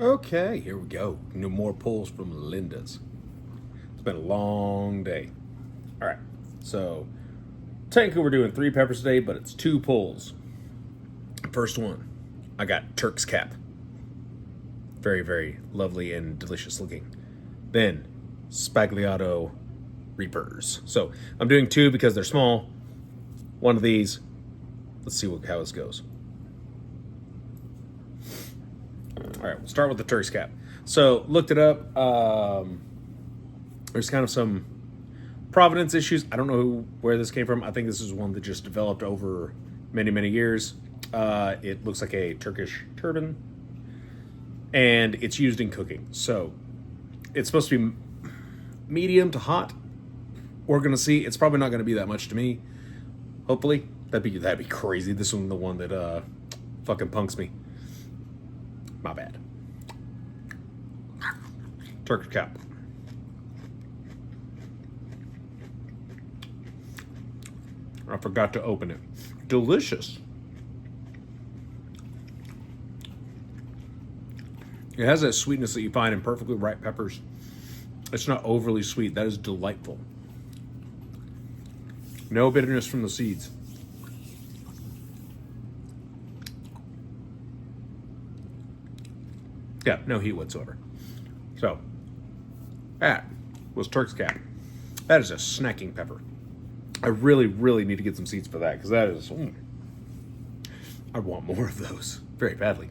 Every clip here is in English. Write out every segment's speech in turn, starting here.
Okay, here we go. No more pulls from Linda's. It's been a long day. All right, so technically we're doing 3 peppers today, but it's 2 pulls. First one, I got Turks cap. Very, very lovely and delicious looking. Then Sbagliato Reapers. So I'm doing 2 because they're small. One of these. Let's see how this goes. All right, we'll start with the Turks cap. So looked it up. There's kind of some provenance issues. I don't know where this came from. I think this is one that just developed over many, many years. It looks like a Turkish turban, and it's used in cooking. So it's supposed to be medium to hot. We're gonna see. It's probably not gonna be that much to me. Hopefully, that'd be crazy. This one's the one that fucking punks me. My bad. Turkish cap. I forgot to open it. Delicious. It has that sweetness that you find in perfectly ripe peppers. It's not overly sweet. That is delightful. No bitterness from the seeds. Yeah, no heat whatsoever. So, that was Turks cap. That is a snacking pepper. I really, really need to get some seeds for that because that is. I want more of those very badly.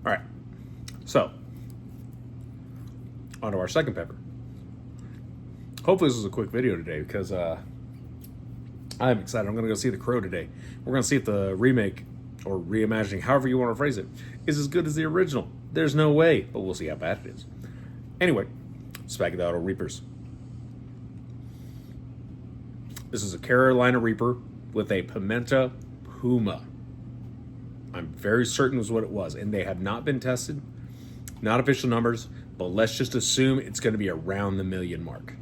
All right, so on to our second pepper. Hopefully, this is a quick video today because I'm excited. I'm going to go see The Crow today. We're going to see if the remake or reimagining, however you want to phrase it, is as good as the original. There's no way, but we'll see how bad it is. Anyway, Sbagliato Reapers. This is a Carolina Reaper with a Pimenta Puma. I'm very certain was what it was, and they have not been tested, not official numbers, but let's just assume it's going to be around the 1,000,000 mark.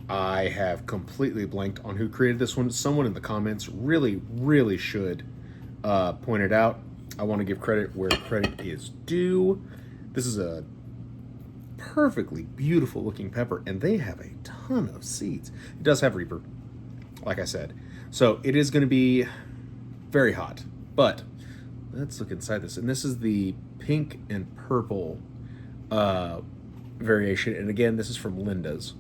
I have completely blanked on who created this one. Someone in the comments really, really should point it out. I want to give credit where credit is due. This is a perfectly beautiful looking pepper, and they have a ton of seeds. It does have Reaper, like I said. So it is going to be very hot, but let's look inside this. And this is the pink and purple variation. And again, this is from Linda's.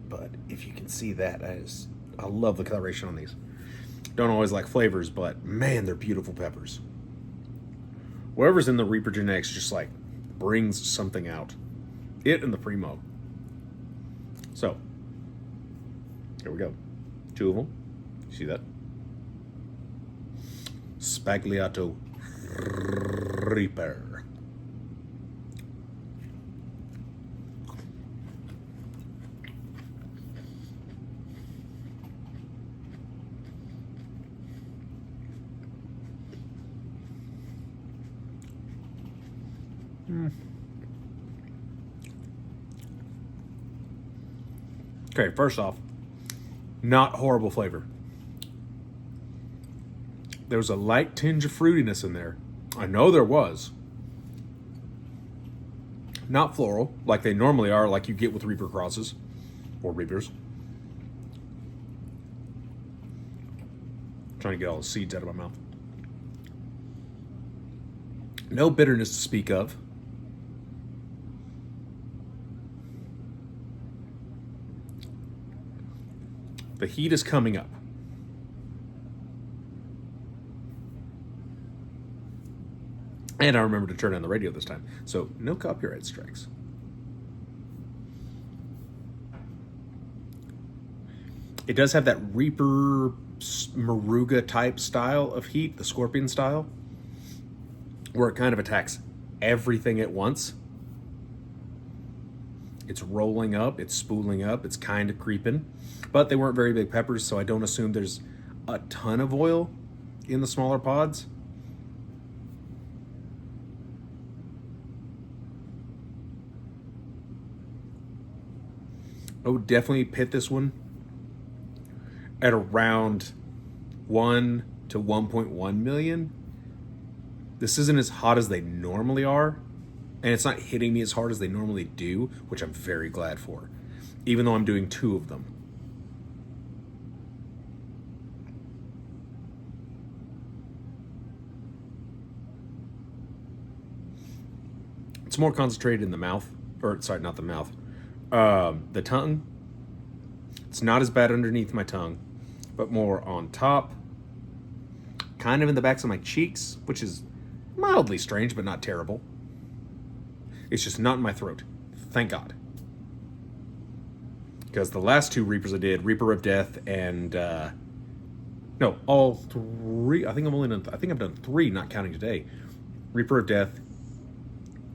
But if you can see that, I love the coloration on these. Don't always like flavors, but man, they're beautiful peppers. Whatever's in the Reaper genetics just like brings something out. It and the Primo. So, here we go. 2 of them. You see that? Sbagliato Reaper. Okay, first off, not horrible flavor. There was a light tinge of fruitiness in there. I know there was. Not floral, like they normally are, like you get with Reaper crosses or Reapers. Trying to get all the seeds out of my mouth. No bitterness to speak of. The heat is coming up. And I remember to turn on the radio this time. So no copyright strikes. It does have that Reaper Maruga type style of heat, the scorpion style, where it kind of attacks everything at once. It's rolling up, it's spooling up, it's kind of creeping. But they weren't very big peppers, so I don't assume there's a ton of oil in the smaller pods. I would definitely pit this one at around 1 to 1.1 million. This isn't as hot as they normally are, and it's not hitting me as hard as they normally do, which I'm very glad for, even though I'm doing 2 of them. It's more concentrated in the mouth, or sorry, not the mouth, the tongue. It's not as bad underneath my tongue, but more on top, kind of in the backs of my cheeks, which is mildly strange, but not terrible. It's just not in my throat. Thank God. Because the last 2 Reapers I did, Reaper of Death and, no, all 3, I think I've done 3, not counting today. Reaper of Death,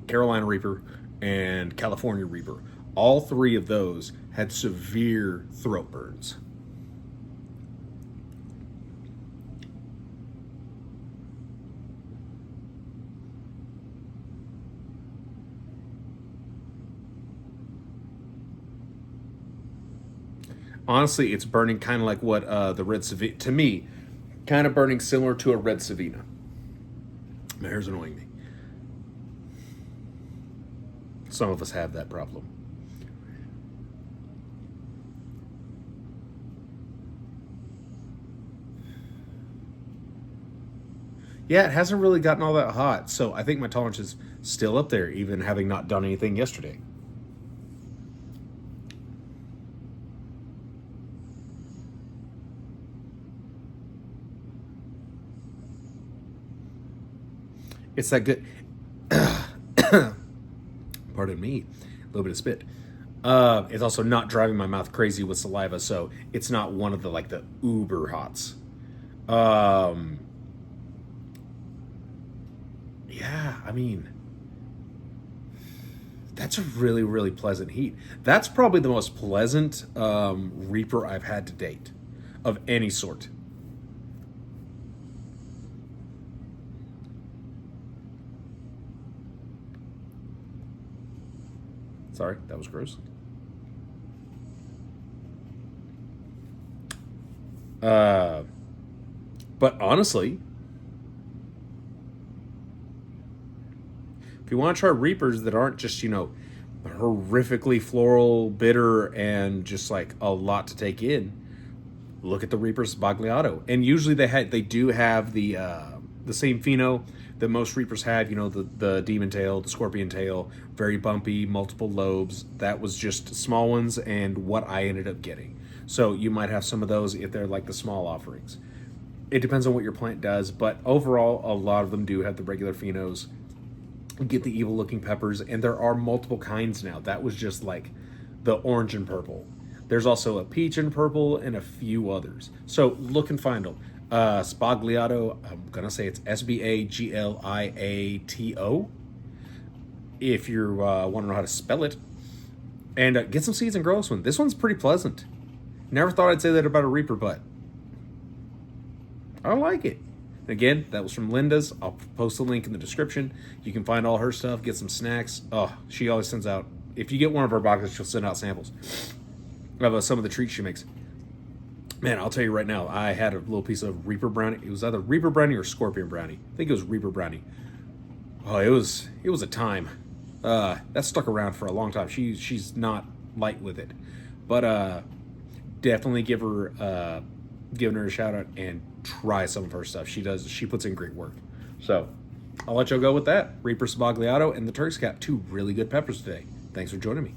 Carolina Reaper, and California Reaper. All 3 of those had severe throat burns. Honestly, it's burning kind of like what the Red Savina, to me, kind of burning similar to a Red Savina. My hair's annoying me. Some of us have that problem. Yeah, it hasn't really gotten all that hot, so I think my tolerance is still up there, even having not done anything yesterday. It's that good. Pardon me, a little bit of spit. It's also not driving my mouth crazy with saliva, so it's not one of the uber hots. Yeah, I mean, that's a really, really pleasant heat. That's probably the most pleasant Reaper I've had to date, of any sort. Sorry, that was gross. But honestly, if you want to try Reapers that aren't just, horrifically floral, bitter, and just like a lot to take in, look at the Reaper Sbagliato. And usually they do have the same pheno that most Reapers had, the demon tail, the scorpion tail, very bumpy, multiple lobes. That was just small ones and what I ended up getting. So you might have some of those if they're like the small offerings. It depends on what your plant does, but overall, a lot of them do have the regular phenos. Get the evil looking peppers, and there are multiple kinds now. That was just like the orange and purple. There's also a peach and purple and a few others. So look and find them. Sbagliato, I'm gonna say it's Sbagliato. If you want to know how to spell it, and get some seeds and grow this one. This one's pretty pleasant. Never thought I'd say that about a Reaper, but I like it. Again, that was from Linda's. I'll post the link in the description. You can find all her stuff, get some snacks. Oh, she always sends out, if you get one of her boxes, she'll send out samples of some of the treats she makes. Man, I'll tell you right now, I had a little piece of Reaper brownie. It was either Reaper brownie or Scorpion brownie. I think it was Reaper brownie. Oh, it was a time. That stuck around for a long time. She's not light with it, but definitely giving her a shout out and try some of her stuff. She puts in great work. So I'll let y'all go with that. Reaper Sbagliato and the Turks got 2 really good peppers today. Thanks for joining me.